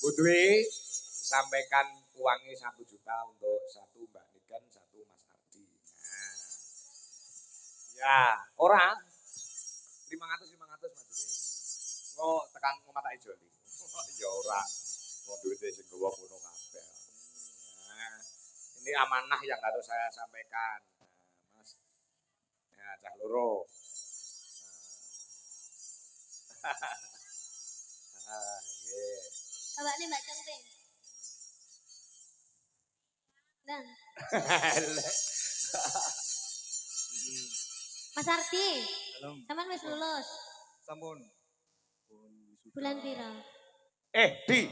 Bu Dwi sampaikan uangnya 1 juta untuk satu Mbak Niken, satu Mas Ardi. Nah. Ya, orang 500 Mas Dwi. Kok tekan ngomong tak ijoli. Ya ora. Mau duitnya sing gowo kono kabeh. Nah, ini amanah yang harus saya sampaikan. Nah, Mas. Ya, cah loro. Awak nih Mbak Cengting. Dan. Mas Ardi. Saman wis lulus. Sampun. Bulan piro? Di.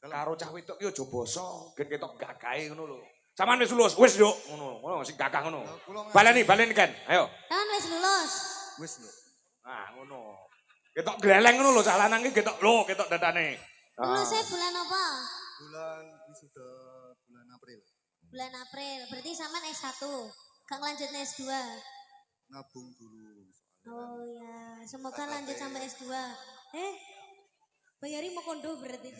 Karo cah wedok ki aja basa, gen ketok gagahe ngono lho. Saman wis lulus, wis yo ngono sing gagah ngono. Baleni kan. Ayo. Saman wis lulus. Wis lho. Nah, ngono. Ketok gleleng ngono lho cah lanang ki ketok dadane. Lulusnya bulan apa? Bulan wisuda bulan April. Bulan April. Berarti saman S1. Gak lanjut S2. Nabung dulu. Oh ya, semoga lanjut sampai S2. Bayari mau kondo berarti.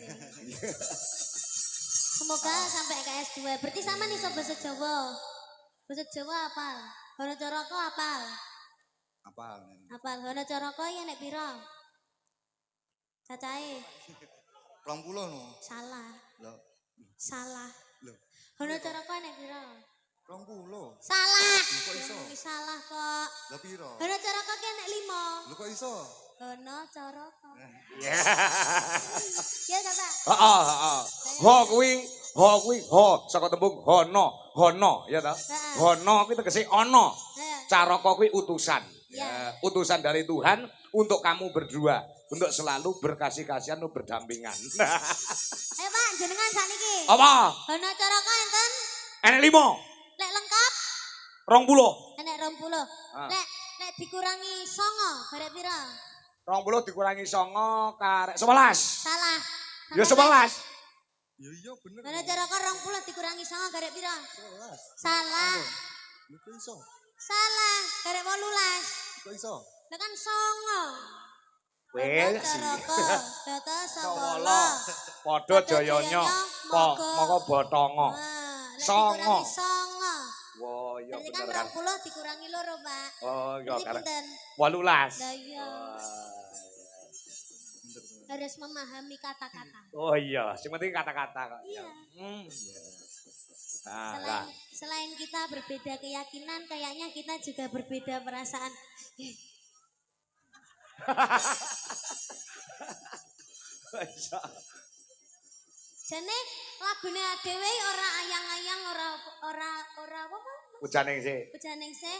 Semoga sampai ke S2. Berarti sama nih sobat bahasa Jawa. Bahasa Jawa apal. Hono Coroko apal. Apal. Hono Coroko ya nek piro? Cacahe. 20 no. Salah. Loh. Salah. Loh. Hono Coroko nek piro? 20. Salah. Kok iso? Salah kok. Lah piro? Hono Coroko ki nek 5. Lho kok iso? Hono Coroko. Ya. Ya Kak. Heeh. Ho saka tembung hono ya ta? Hono kuwi tegese ana. Caraka kuwi utusan. Ya, utusan dari Tuhan untuk kamu berdua, untuk selalu berkasih-kasihan dan berdampingan. Ayo Pak, jenengan sakniki. Apa? Hono Coroko enten? Enek 5. Lek lengkap? 20. Enek 20. Lek dikurangi 9, barek piro? 20 dikurangi 9 karek 11. Salah. Ya 11. Iya bener. Hono Coroko 20 dikurangi 9 garek piro? 11. Salah. Lho kok iso? Salah, garek 18. Kok iso? Lah kan 9. Well, Coroko, data 9. Padha jayanya, moko botongo. Songo. Wah, iya berarti kan bener kan. 20 dikurangi loro, Pak. Oh, iya karek 18. Lah iya. Harus memahami kata-kata. Oh iya, sing penting kata-kata kok. Iya. Selain kita berbeda keyakinan, kayaknya kita juga berbeda perasaan. Jane lagune dhewe ora ayang-ayang ora apa? Pujaning sih. Pujaning sih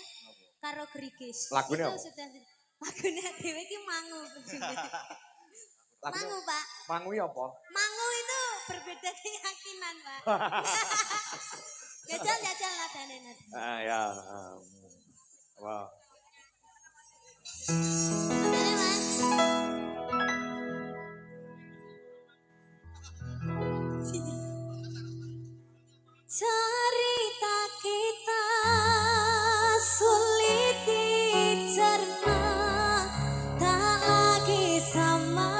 karo Grigis. Lagune apa? Lagune dhewe iki mangu. Mangu, Pak. Mangu apa? Mangu itu berbeda keyakinan, Pak. Jajal nadane. Ya. Wow. Nadane, Mas. Cerita kita sulit dicerna, tak lagi sama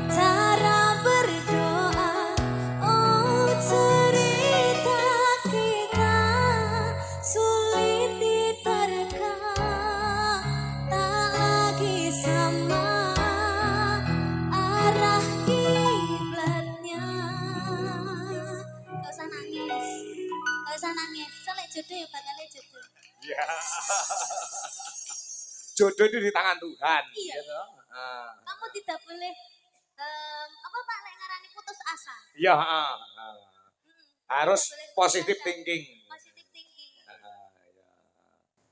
cara berdoa. Oh cerita kita sulit diterka, tak lagi sama arah kiblatnya. Gak usah nangis, soalnya jodoh ya bakalnya jodoh. Iya. Jodoh itu di tangan Tuhan. Iya. Gitu. Kamu tidak boleh apa Pak lek ngarani putus asa. Iya, harus positive thinking. Positive thinking. Ya.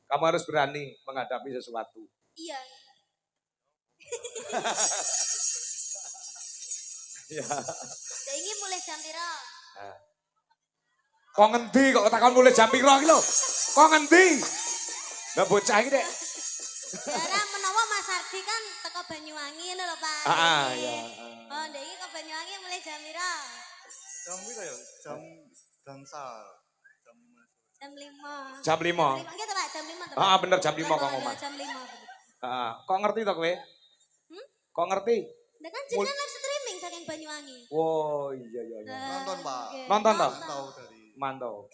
Kamu harus berani menghadapi sesuatu. Iya. Iya. Ini mulai jam piro? Kok ngendi kok takon mulai jam piro iki lho? Kok ngendi? Lah bocah iki dek. Karena menawa Mas Ardi kan teko Banyuwangi ngono lho Pak. Iya. Oh, ndek iki ke Banyuwangi mulai jam piro? Jam piro ya? Jam gangsal. Jam 5. Jam 5. Nggih to Pak, jam 5 to. Bener jam 5 kok ngomong. Jam 5. Kok ngerti to kowe? Kok ngerti? Lah kan jenengan live streaming saking Banyuwangi. Oh iya iya iya. Nonton, Pak. Oke. Nonton toh? Tahu dari Mantau.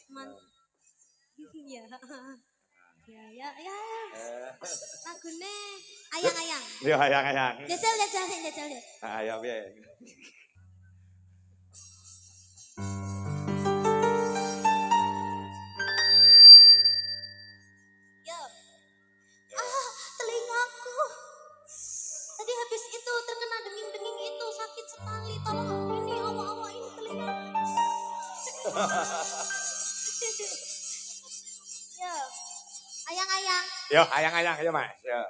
Iya. Ya ya ya. Lagune ayang-ayang. Iya ayang-ayang. Jajal jajal sing jajal ya. Nah, ayo piye. Yo. Ah, telingaku. Tadi habis itu terkena denging-denging itu sakit sekali. Tolong ini awak-awak ini telinga. Yo. Ayang-ayang. Yo ayang-ayang ayo Mas. Yo.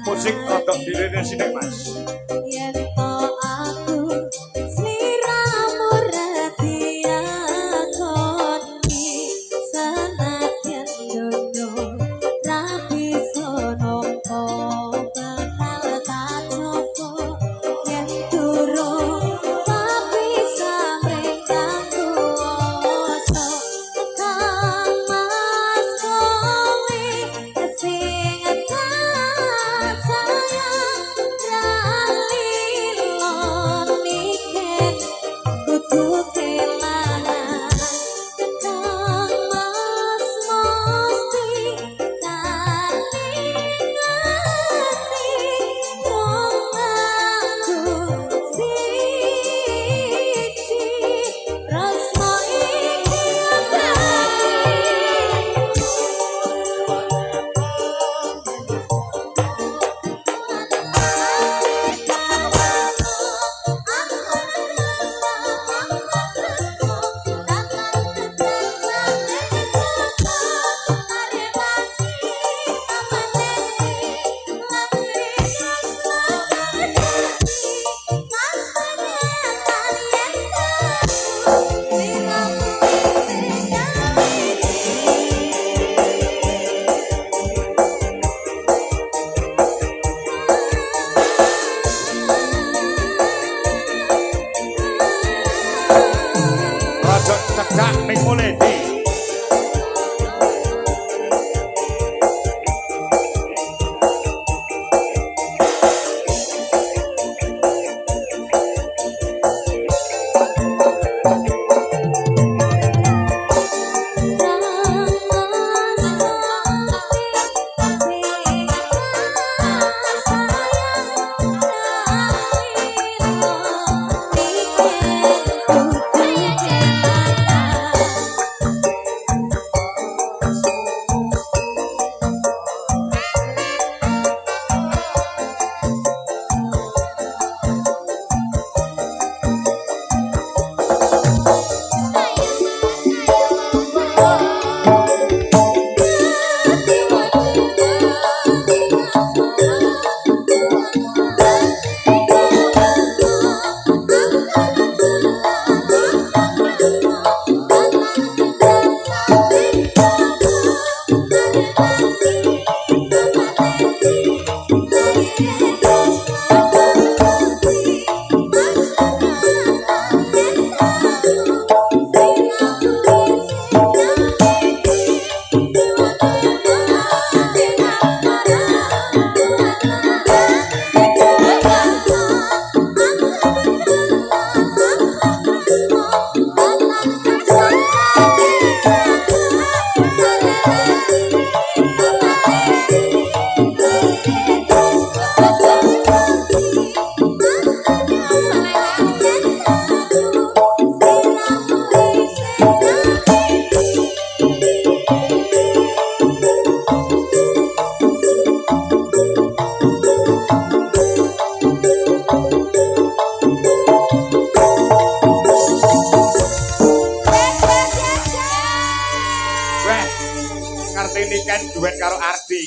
Musik rodok direne sithik Mas. Yen to aku sliramu ratia koni senadyan dono ra bisa nampa bakal tak coba yen durung tapi samreng kuwasa tekan mas kowe sing sayang rali Niken duet karo Ardi.